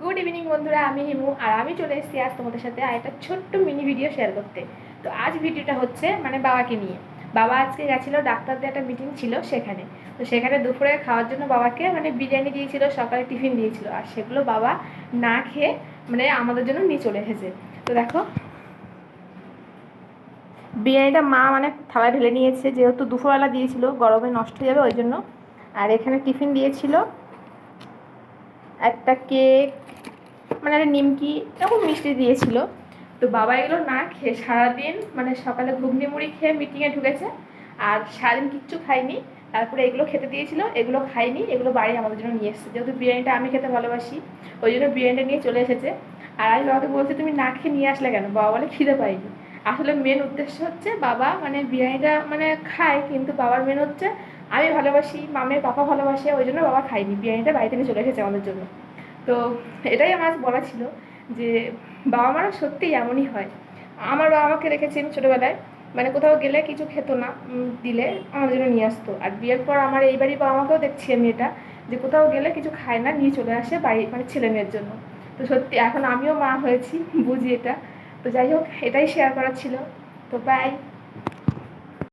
Good evening বন্ধুরা, আমি হিমু আর আমি চলে এসেছি আজ তোমাদের সাথে আর একটা ছোট্ট মিনি ভিডিও শেয়ার করতে। তো আজ ভিডিওটা হচ্ছে বাবাকে নিয়ে। বাবা আজকে গেছিলো ডাক্তারদের একটা মিটিং ছিল সেখানে। তো সেখানে দুপুরে খাওয়ার জন্য বাবাকে বিরিয়ানি দিয়েছিল, সকালে টিফিন দিয়েছিল, আর সেগুলো বাবা না খেয়ে আমাদের জন্য নিয়ে চলে এসেছে। তো দেখো বিরিয়ানিটা মা থালায় ঢেলে নিয়েছে, যেহেতু দুপুরবেলা দিয়েছিল, গরমে নষ্ট হয়ে যাবে ওই জন্য। আর এখানে টিফিন দিয়েছিল একটা কেক, একটা নিমকি, এরকম মিষ্টি দিয়েছিল। তো বাবা এগুলো না খেয়ে সারাদিন সকালে ঘুগনি মুড়ি খেয়ে মিটিংয়ে ঢুকেছে, আর সারাদিন কিচ্ছু খাইনি। তারপরে এগুলো খেতে দিয়েছিল, এগুলো খাইনি, এগুলো বাড়ি আমাদের জন্য নিয়ে এসেছে, যেহেতু বিরিয়ানিটা আমি খেতে ভালোবাসি ওই জন্য বিরিয়ানিটা নিয়ে চলে এসেছে। আর আমি বাবাকে বলছি তুমি না খেয়ে নিয়ে আসলে কেন? বাবা বলে খিদে পাইনি। আসলে মেন উদ্দেশ্য হচ্ছে বাবা বিরিয়ানিটা খায়, কিন্তু বাবার মেন হচ্ছে আমি ভালোবাসি, মামের পাপা ভালোবাসে, ওই জন্য বাবা খাইনি, বিরিয়ানিটা বাড়িতে নিয়ে চলে এসেছে আমাদের জন্য। তো এটাই আমার বলা ছিল যে বাবা মারা সত্যিই এমনই হয়। আমার বাবা আমাকে রেখেছেন ছোটোবেলায়, কোথাও গেলে কিছু খেত না, দিলে আমার জন্য নিয়ে আসতো। আর বিয়ের পর আমার এই বাড়ির বাবা মাকেও দেখছি আমি এটা, যে কোথাও গেলে কিছু খায় না, নিয়ে চলে আসে বাড়ি ছেলে মেয়ের জন্য। তো সত্যি এখন আমিও মা হয়েছি, বুঝি এটা। তো যাই হোক, এটাই শেয়ার করার ছিল। তো বাই।